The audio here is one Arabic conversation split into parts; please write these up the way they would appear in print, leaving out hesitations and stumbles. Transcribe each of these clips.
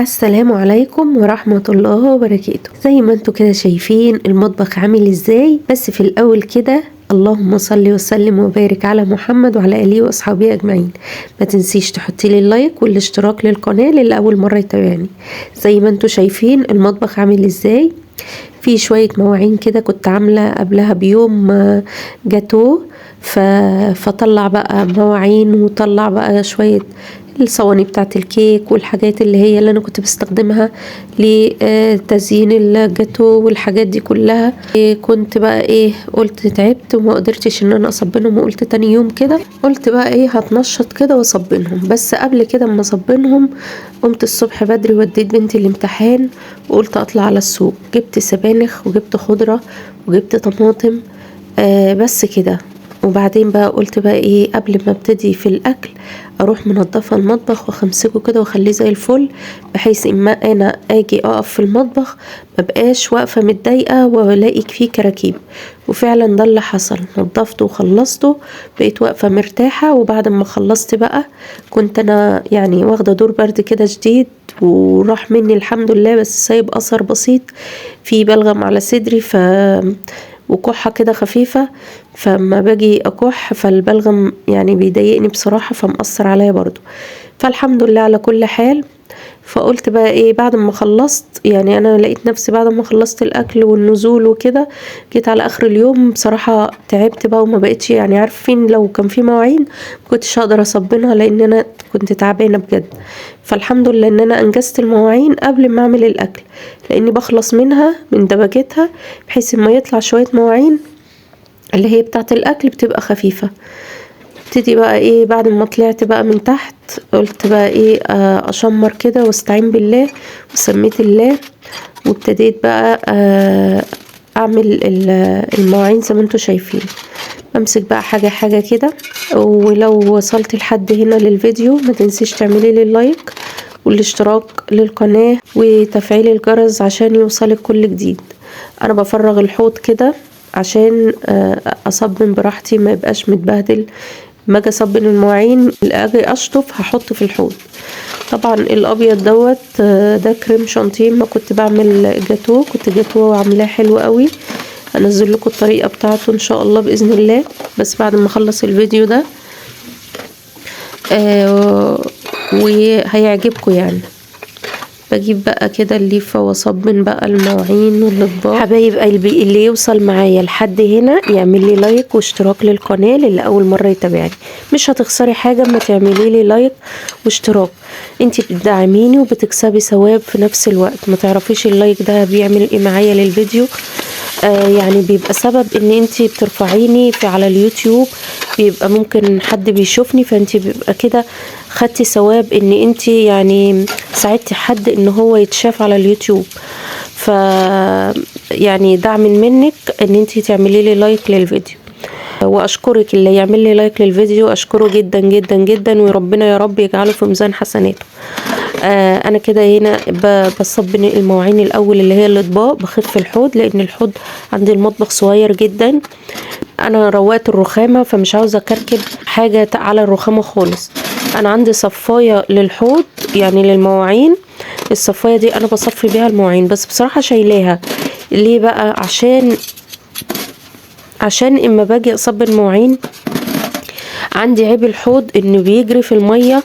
السلام عليكم ورحمة الله وبركاته. زي ما انتوا كده شايفين المطبخ عامل ازاي، بس في الاول كده اللهم صل وسلم وبارك على محمد وعلى اله واصحابه اجمعين. ما تنسيش تحطي لي اللايك والاشتراك للقناة للي اول مرة يتابعني. زي ما انتوا شايفين المطبخ عامل ازاي، في شوية مواعين كده كنت عاملة قبلها بيوم جاتو، فطلع بقى مواعين وطلع بقى شوية الصواني بتاعة الكيك والحاجات اللي انا كنت بستخدمها لتزيين الجاتو والحاجات دي كلها. كنت بقى قلت تعبت وما قدرتش ان انا اصبنهم، وقلت تاني يوم كده قلت بقى هتنشط كده واصبنهم. بس قبل كده اما اصبنهم قمت الصبح بدري وديت بنتي الامتحان وقلت اطلع على السوق، جبت سبانخ وجبت خضرة وجبت طماطم بس كده. وبعدين بقى قلت بقى قبل ما ابتدي في الاكل اروح منضفه المطبخ واخمسكه كده واخليه زي الفل، بحيث اما انا اجي اقف في المطبخ مبقاش واقفه متضايقه والاقي فيه كراكيب. وفعلا ده اللي حصل، نضفته وخلصته بقيت واقفه مرتاحه. وبعد ما خلصت بقى كنت انا واخده دور برد كده شديد وراح مني الحمد لله، بس سايب اثر بسيط في بلغم على صدري وكحة كده خفيفة. فما باجي اكح فالبلغم بيضايقني بصراحة، فمأثر عليا برضو. فالحمد لله على كل حال. فقلت بقى بعد ما خلصت انا لقيت نفسي بعد ما خلصت الاكل والنزول وكده جيت على اخر اليوم بصراحة تعبت بقى وما بقتش عارفين لو كان في مواعين مكنتش هقدر اصبنها لان انا كنت تعبانة بجد. فالحمد لله ان انا انجزت المواعين قبل ما اعمل الاكل، لاني بخلص منها من دبجتها بحيث ما يطلع شوية مواعين اللي هي بتاعة الاكل بتبقى خفيفة. ابتدي بقى بعد ما طلعت بقى من تحت قلت بقى اشمر كده واستعين بالله وسميت الله، وابتديت بقى اعمل المواعين زي ما انتوا شايفين. امسك بقى حاجة حاجة كده. ولو وصلت لحد هنا للفيديو ما تنسيش تعملي لي اللايك والاشتراك للقناة وتفعيل الجرس عشان يوصلك كل جديد. انا بفرغ الحوض كده عشان اصبن براحتي ما يبقاش متبهدل. ما اجي اصبن المواعين اجي اشطف هحط في الحوض. طبعا الابيض دوت ده كريم شانتيه، ما كنت بعمل جاتو، كنت جاتو عاملاه حلو قوي. انزل لكم الطريقه بتاعته ان شاء الله باذن الله بس بعد ما اخلص الفيديو ده وهيعجبكم. بجيب بقى كده الليفه واصبن بقى المواعين والاطباق. حبايب قلبي اللي يوصل معايا لحد هنا يعمل لي لايك واشتراك للقناه للي اول مره يتابعني. مش هتخسري حاجه اما تعملي لي لايك واشتراك، انتي بتدعميني وبتكسبي ثواب في نفس الوقت. ما تعرفيش اللايك ده بيعمل ايه معايا للفيديو. بيبقى سبب ان انتي بترفعيني على اليوتيوب، بيبقى ممكن حد بيشوفني فانتي بيبقى كده خدتي ثواب ان انتي ساعدتي حد ان هو يتشاف على اليوتيوب. ف دعم منك ان انتي تعملي لي لايك للفيديو. واشكرك اللي يعمل لي لايك للفيديو، اشكره جدا جدا جدا، وربنا يا رب يجعله في ميزان حسناته. انا كده هنا بصبن المواعين الاول اللي هي الاطباق، بخف الحوض لان الحوض عندي المطبخ صغير جدا. انا روقت الرخامه فمش عاوزه اكركب حاجه على الرخامه خالص. انا عندي صفايه للحوض للمواعين، الصفايه دي انا بصفي بيها المواعين، بس بصراحه شايلاها ليه بقى؟ عشان اما باجي اصب المواعين عندي عيب الحوض انه بيجري في الميه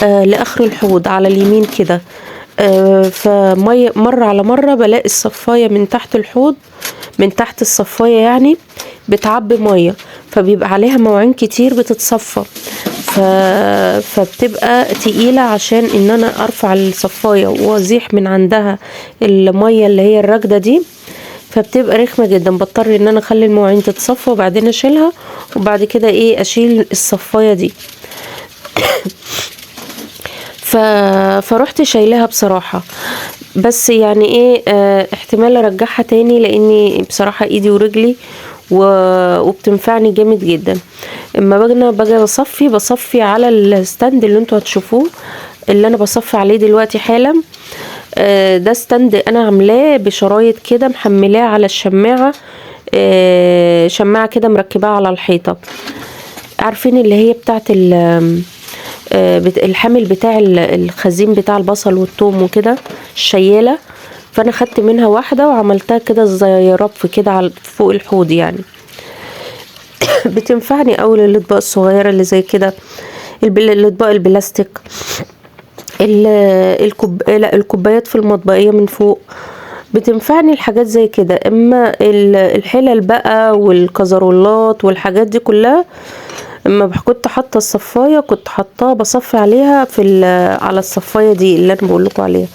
لاخر الحوض على اليمين كده. فميه مره على مره بلاقي الصفايه من تحت الحوض، من تحت الصفايه بتعبي ميه، فبيبقى عليها مواعين كتير بتتصفى. فبتبقى تقيله عشان ان انا ارفع الصفايه وازيح من عندها الميه اللي هي الراكده دي، فبتبقى رخمه جدا. بضطر ان انا اخلي المواعين تتصفى وبعدين اشيلها وبعد كده اشيل الصفايه دي. فرحت شايلها بصراحه، بس احتمال ارجعها تاني لاني بصراحه ايدي ورجلي وبتنفعني جامد جدا. اما باجي بصفي على الستاند اللي انتوا هتشوفوه اللي انا بصفي عليه دلوقتي حالا. ده ستاند انا عاملاه بشرايط كده محملاه على الشماعه، شماعه كده مركباها على الحيطه. عارفين اللي هي بتاعت الحامل بتاع الخزين بتاع البصل والثوم وكده، الشيالة. فانا خدت منها واحدة وعملتها كده زي رف كده على فوق الحوض يعني. بتنفعني اوي للاطباق الصغيرة اللي زي كده، الاطباق البلاستيك، الكوبايات في المطبخية من فوق، بتنفعني الحاجات زي كده. اما الحلل بقى والكزرولات والحاجات دي كلها، اما كنت حاطه الصفايه كنت حاطاها بصفي عليها على الصفايه دي اللي انا بقول لكم عليها.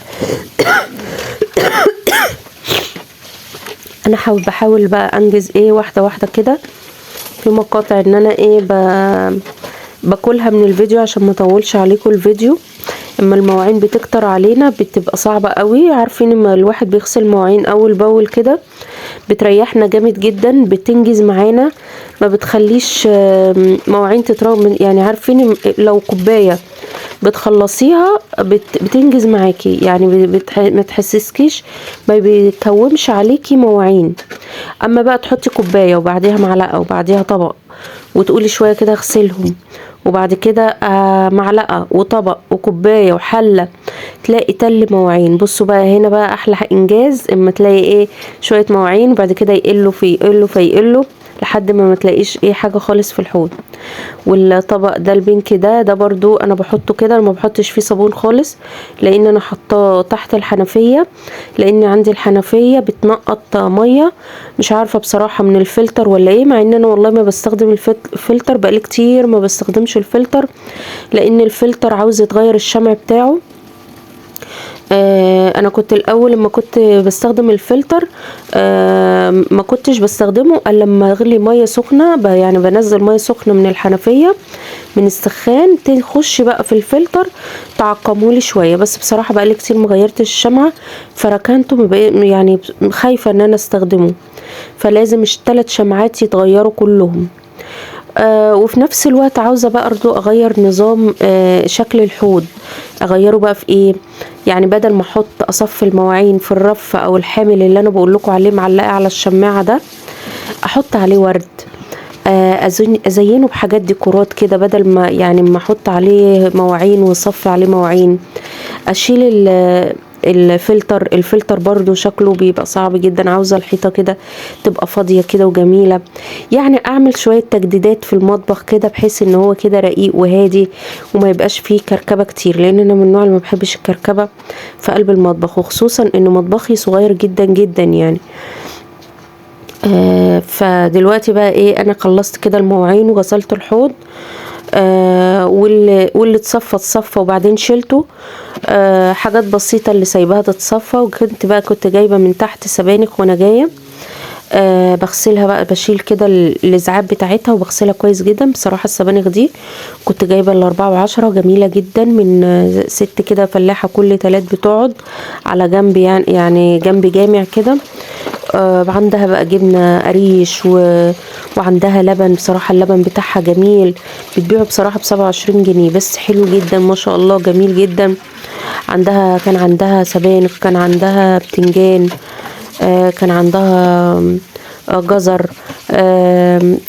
انا بحاول بقى انجز واحده واحده كده في مقاطع، ان انا باكلها من الفيديو عشان ما اطولش عليكم الفيديو. اما المواعين بتكتر علينا بتبقى صعبة قوي. عارفين اما الواحد بيغسل مواعين اول باول كده بتريحنا جامد جدا، بتنجز معانا، ما بتخليش مواعين تتراكم. يعني عارفين لو كوباية بتخلصيها بتنجز معاكي، يعني ما تحسسكيش، ما بيكومش عليكي مواعين. اما بقى تحطي كوباية وبعديها معلقة وبعديها طبق وتقولي شوية كده اغسلهم، وبعد كده معلقة وطبق وكوباية وحلة، تلاقي تل مواعين. بصوا بقى هنا بقى احلى انجاز، اما تلاقي شوية مواعين وبعد كده يقلوا لحد ما تلاقيش حاجة خالص في الحوض. والطبق ده البنك ده برضو انا بحطه كده، انا ما بحطش فيه صابون خالص، لان انا حطاه تحت الحنفية، لان عندي الحنفية بتنقط مية، مش عارفة بصراحة من الفلتر ولا مع ان انا والله ما بستخدم الفلتر، بقالي كتير ما بستخدمش الفلتر، لان الفلتر عاوز يتغير الشمع بتاعه. انا كنت الاول لما كنت بستخدم الفلتر ما كنتش بستخدمه الا لما اغلي ميه سخنه، يعني بنزل ميه سخنه من الحنفيه من السخان، تخش بقى في الفلتر تعقمولي شويه. بس بصراحه بقى لي كتير ما غيرتش الشمعه، فركنته، يعني خايفه ان انا استخدمه، فلازم ال3 شمعات يتغيروا كلهم. وفي نفس الوقت عاوزة بقى برضو اغير نظام شكل الحوض، اغيره بقى في يعني بدل ما احط اصفي المواعين في الرف او الحامل اللي انا بقول لكم عليه معلقه على الشماعه ده، احط عليه ورد، ازينه بحاجات ديكورات كده، بدل ما يعني ما احط عليه مواعين واصفي عليه مواعين. اشيل الفلتر برضو شكله بيبقى صعب جدا، عاوزة الحيطة كده تبقى فاضية كده وجميلة. يعني اعمل شوية تجديدات في المطبخ كده بحيث ان هو كده رقيق وهادي وما يبقاش فيه كركبة كتير، لان انا من النوع اللي ما بحبش الكركبة في قلب المطبخ، وخصوصا ان مطبخي صغير جدا جدا يعني. فدلوقتي بقى انا خلصت كده المواعين وغسلت الحوض، واللي اتصفى وبعدين شلته، حاجات بسيطة اللي سايباها تتصفى. وكنت بقى جايبة من تحت سبانخ وانا جاية بغسلها بقى، بشيل كده الازعاج بتاعتها وبغسلها كويس جدا. بصراحة السبانخ دي كنت جايبة ال4 و10 جميلة جدا من ست كده فلاحة كل 3 بتقعد على جنب، يعني جنب جامع كده. عندها بقى جبنة قريش وعندها لبن، بصراحة اللبن بتاعها جميل، بتبيعه بصراحة ب27 جنيه بس حلو جدا ما شاء الله، جميل جدا. كان عندها سبانخ، كان عندها بتنجان، كان عندها جزر،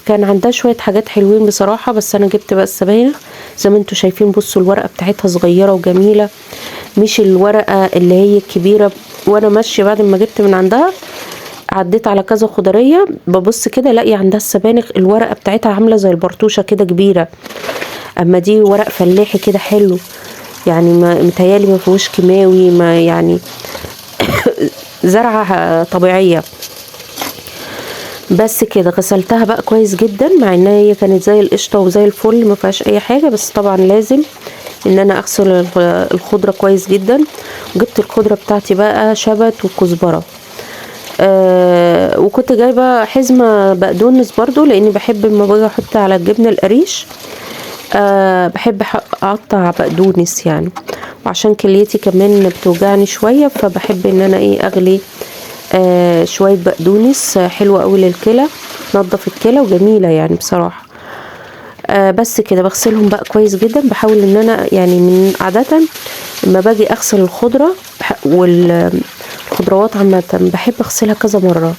كان عندها شوية حاجات حلوين بصراحة. بس انا جبت بقى السبانخ زي ما انتوا شايفين. بصوا الورقة بتاعتها صغيرة وجميلة، مش الورقة اللي هي الكبيرة. وانا ماشية بعد ما جبت من عندها عديت على كذا خضرية، ببص كده الاقي عندها السبانخ الورقة بتاعتها عاملة زي البرطوشة كده كبيرة، اما دي ورق فلاحي كده حلو، يعني متهيالي ما فيهوش كيماوي، ما يعني زرعة طبيعية. بس كده غسلتها بقى كويس جدا، مع انها هي كانت زي القشطة وزي الفل ما فيهاش اي حاجة، بس طبعا لازم ان انا اغسل الخضرة كويس جدا. وجبت الخضرة بتاعتي بقى شبت وكزبرة، وكنت جايبة حزمة بقدونس برضو، لاني بحب لما باجي احط على الجبنة القريش بحب اقطع بقدونس يعني، وعشان كليتي كمان بتوجعني شوية، فبحب ان انا اغلي شوية بقدونس، حلوة قوي للكلى، نضف الكلى وجميلة يعني بصراحة. بس كده بغسلهم بقى كويس جدا. بحاول ان انا يعني من عادة لما باجي اغسل الخضرة والخضروات عامة بحب اغسلها كذا مرة،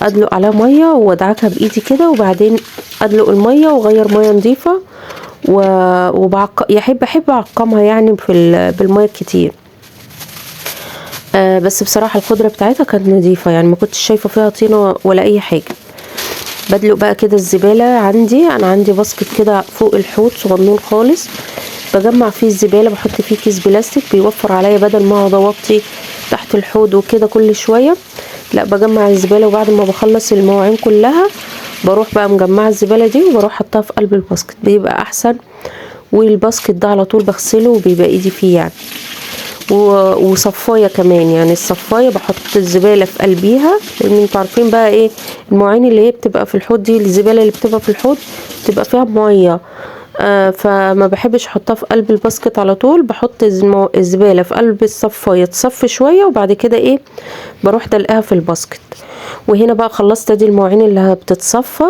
ادلق عليها مية وادعكها بايدي كده، وبعدين ادلق المية واغير مية نظيفة احب اعقمها يعني بالميه كتير. بس بصراحه الخضره بتاعتها كانت نظيفه، يعني ما كنتش شايفه فيها طينه ولا اي حاجه. بدلق بقى كده الزباله. انا عندي باسكت كده فوق الحوض صغنون خالص، بجمع فيه الزباله، بحط فيه كيس بلاستيك بيوفر عليا بدل ما اقعد اوطي تحت الحوض وكده كل شويه. لا، بجمع الزباله، وبعد ما بخلص المواعين كلها بروح بقى مجمعه الزباله دي وبروح حطها في قلب الباسكت، بيبقى احسن. والباسكت ده على طول بغسله وبيبقى ايدي فيه يعني. وصفايه كمان، يعني الصفايه بحط الزباله في قلبيها، لان انتوا عارفين بقى ايه المواعين اللي هي بتبقى في الحوض دي، الزباله اللي بتبقى في الحوض بتبقى فيها ميه. فما بحبش احطها في قلب الباسكت على طول، بحط الزباله في قلب الصفايه تصفي شويه، وبعد كده ايه بروح دلقاها في الباسكت. وهنا بقى خلصت ادي المواعين اللي بتتصفى،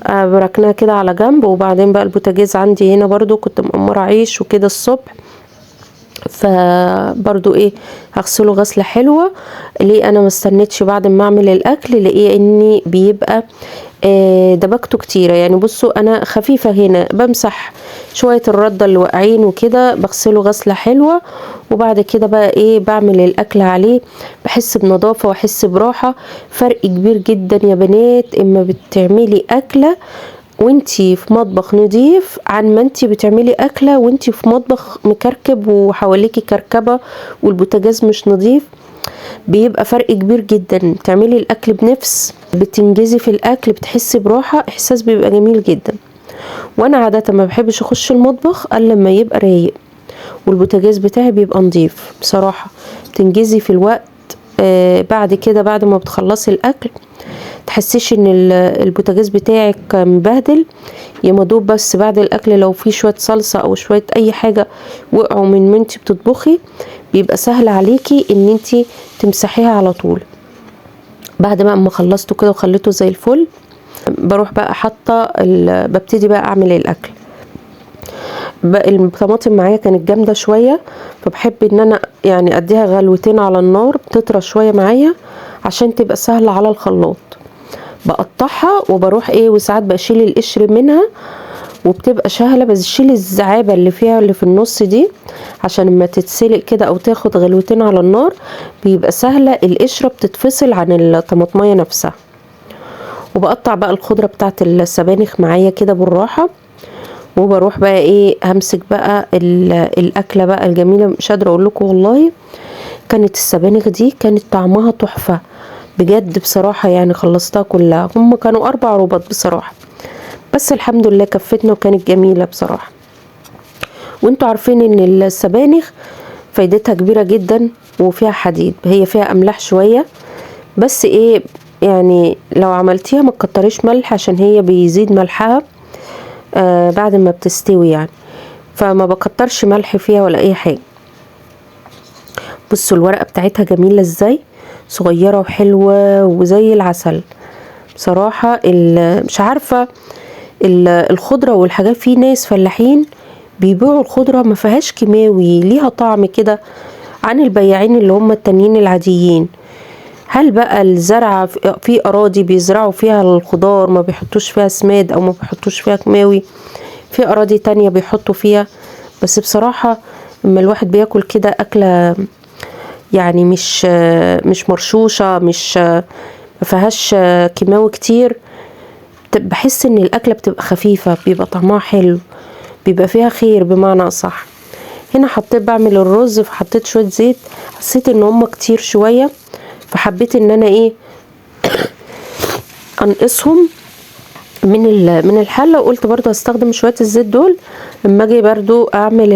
بركناها كده على جنب. وبعدين بقى البوتاجاز عندي هنا برضو كنت مقمره عيش وكده الصبح، فبرضو ايه هغسله غسله حلوه. ليه انا ما استنيتش بعد ما اعمل الاكل، لاني بيبقى دبكته كتيره. يعني بصوا انا خفيفه هنا، بمسح شويه الرده اللي واقعين وكده، بغسله غسله حلوه. وبعد كده بقى ايه بعمل الاكل عليه، بحس بنظافه واحس براحه. فرق كبير جدا يا بنات اما بتعملي اكله وانتي في مطبخ نضيف، عن ما انتي بتعملي اكله وانتي في مطبخ مكركب وحواليكي كركبه والبوتاجاز مش نضيف. بيبقى فرق كبير جدا. تعملي الاكل بنفس، بتنجزي في الاكل، بتحسي براحه، احساس بيبقى جميل جدا. وانا عاده ما بحبش اخش المطبخ الا لما يبقى رايق والبوتاجاز بتاعي بيبقى نضيف. بصراحه بتنجزي في الوقت. بعد كده بعد ما بتخلصي الاكل تحسيش ان البوتاجاز بتاعك مبهدل، يا مدوب بس بعد الاكل لو في شويه صلصه او شويه اي حاجه وقعوا من ما انتي بتطبخي، بيبقى سهل عليكي ان انتي تمسحيها على طول. بعد ما خلصته كده وخليته زي الفل، بروح بقى حاطه ببتدي بقى اعمل الاكل. الطماطم معايا كانت جامده شويه، فبحب ان انا يعني اديها غلوتين على النار بتطرى شويه معايا عشان تبقى سهله على الخلاط. بقطعها وبروح ايه، وساعات بشيل القشر منها وبتبقى سهله، بس شيل الزعابه اللي فيها اللي في النص دي عشان لما تتسلق كده او تاخد غلوتين على النار بيبقى سهله، القشره بتتفصل عن الطماطميه نفسها. وبقطع بقى الخضره بتاعت السبانخ معايا كده بالراحه، وبروح بقى ايه همسك بقى الاكله بقى الجميله. مش قادره اقول لكم والله كانت السبانخ دي كانت طعمها تحفه بجد بصراحه، يعني خلصتها كلها. هم كانوا 4 ربط بصراحه، بس الحمد لله كفتنا وكانت جميله بصراحه. وانتوا عارفين ان السبانخ فايدتها كبيره جدا وفيها حديد، هي فيها املاح شويه، بس ايه يعني لو عملتيها ما تكتريش ملح عشان هي بيزيد ملحها بعد ما بتستوي يعني، فما بكترش ملح فيها ولا اي حاجه. بصوا الورقه بتاعتها جميله ازاي، صغيره وحلوه وزي العسل بصراحه. مش عارفه الخضره والحاجات، في ناس فلاحين بيبيعوا الخضره ما فيهاش كيماوي، ليها طعم كده عن البياعين اللي هم التانيين العاديين. هل بقى الزرع في اراضي بيزرعوا فيها الخضار ما بيحطوش فيها سماد او ما بيحطوش فيها كيماوي، في اراضي تانية بيحطوا فيها. بس بصراحة لما الواحد بياكل كده اكلة يعني مش مرشوشة، مش ما فيهاش كيماوي كتير، بحس ان الاكلة بتبقى خفيفة، بيبقى طعمها حلو، بيبقى فيها خير بمعنى اصح. هنا حطيت بعمل الرز، فحطيت شوية زيت، حسيت ان هم كتير شوية، فحبيت ان انا ايه انقصهم من الحله. وقلت برضو هستخدم شويه الزيت دول لما اجي برضو اعمل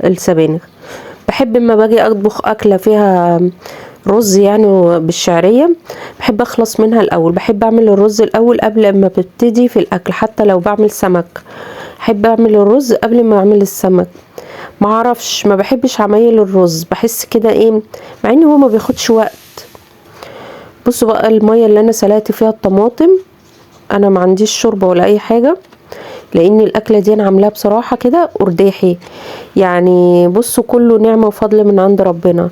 السبانخ. بحب اما باجي اطبخ اكله فيها رز يعني بالشعريه، بحب اخلص منها الاول، بحب اعمل الرز الاول قبل ما ببتدي في الاكل. حتى لو بعمل سمك بحب اعمل الرز قبل ما اعمل السمك، معرفش ما بحبش عمايل الرز، بحس كده ايه مع ان هو ما بياخدش وقت. بصوا بقى الميه اللي انا سلقت فيها الطماطم، انا ما عنديش شوربه ولا اي حاجه، لان الاكله دي انا عاملاها بصراحه كده ارداحي يعني. بصوا كله نعمه وفضل من عند ربنا،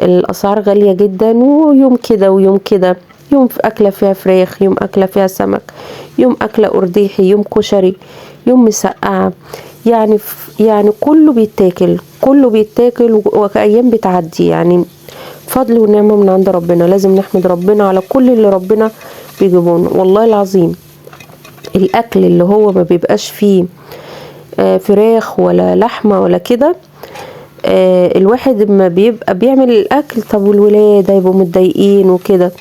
الاسعار غاليه جدا، ويوم كده ويوم كده، يوم في اكله فيها فراخ، يوم اكله فيها سمك، يوم اكله ارداحي، يوم كشري، يوم مسقعه. يعني كله بيتاكل، كله بيتاكل، وايام بتعدي يعني فضل ونعمة من عند ربنا. لازم نحمد ربنا على كل اللي ربنا بيجيبونه والله العظيم. الاكل اللي هو ما بيبقاش فيه فراخ ولا لحمة ولا كده، الواحد لما بيبقى بيعمل الاكل طب والولاد هيبقوا متضايقين وكده،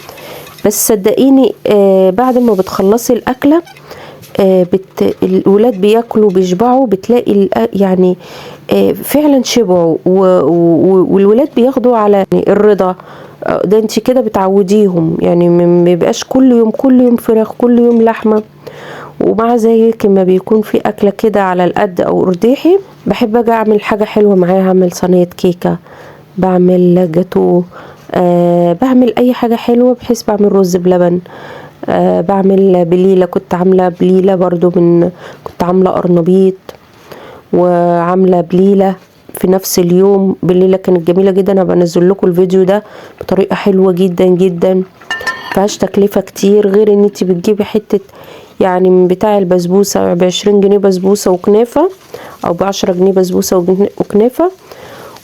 بس صدقيني بعد ما بتخلصي الاكله الولاد بياكلوا بيشبعوا، بتلاقي يعني فعلا شبعوا، والولاد بياخدوا على الرضا ده. انت كده بتعوديهم، يعني ما بيبقاش كل يوم فراخ، كل يوم لحمه. ومع ذلك لما بيكون في اكله كده على القد او ارضيحي، بحب اجي اعمل حاجه حلوه معاها، اعمل صينيه كيكه، بعمل جاتو، بعمل اي حاجه حلوه، بحيث بعمل رز بلبن، بعمل بليله، كنت عامله بليله برضو كنت عامله قرنبيط وعامله بليله في نفس اليوم. بليله كانت جميله جدا، انا بنزل لكم الفيديو ده بطريقه حلوه جدا جدا، مفيهاش تكلفه كتير، غير ان انت بتجيبي حته يعني من بتاع البسبوسه ب20 جنيه بسبوسه وكنافه، او ب10 جنيه بسبوسه وكنافه.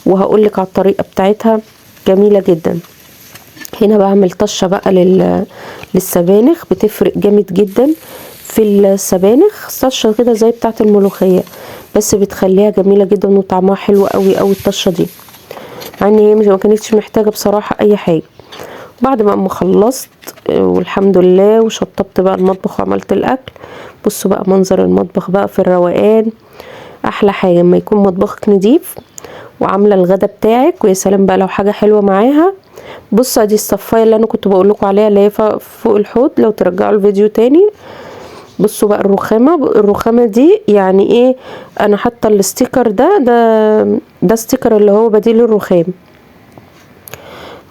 وهقولك على الطريقه بتاعتها جميله جدا. هنا بعمل طشه بقى للسبانخ، بتفرق جامد جدا في السبانخ، طشه كده زي بتاعه الملوخيه، بس بتخليها جميله جدا وطعمها حلو قوي قوي الطشه دي، مع ان هي ما كانتش محتاجه بصراحه اي حاجه. بعد ما خلصت والحمد لله وشطبت بقى المطبخ وعملت الاكل، بصوا بقى منظر المطبخ بقى في الروقان. احلى حاجه لما يكون مطبخك نضيف وعامله الغدا بتاعك، ويا سلام بقى لو حاجه حلوه معاها. بصوا ادي الصفايه اللي انا كنت بقول لكم عليها اللي هي فوق الحوض، لو ترجعوا الفيديو تاني. بصوا بقى الرخامه دي يعني ايه، انا حاطه الستيكر ده ستيكر اللي هو بديل الرخام.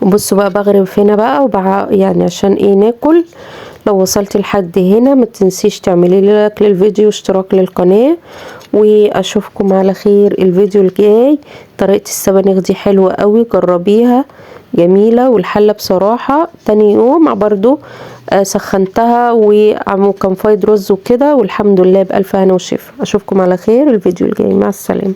بصوا بقى بغرف هنا بقى يعني عشان ايه ناكل. لو وصلت لحد هنا ما تنسيش تعملي لايك للفيديو واشتراك للقناه، واشوفكم على خير الفيديو الجاي. طريقه السبانخ دي حلوه قوي، جربيها جميله. والحله بصراحه تاني يوم برضو سخنتها وكان فايض رز وكده، والحمد لله بألف هنا وشفا. اشوفكم على خير الفيديو الجاي، مع السلامه.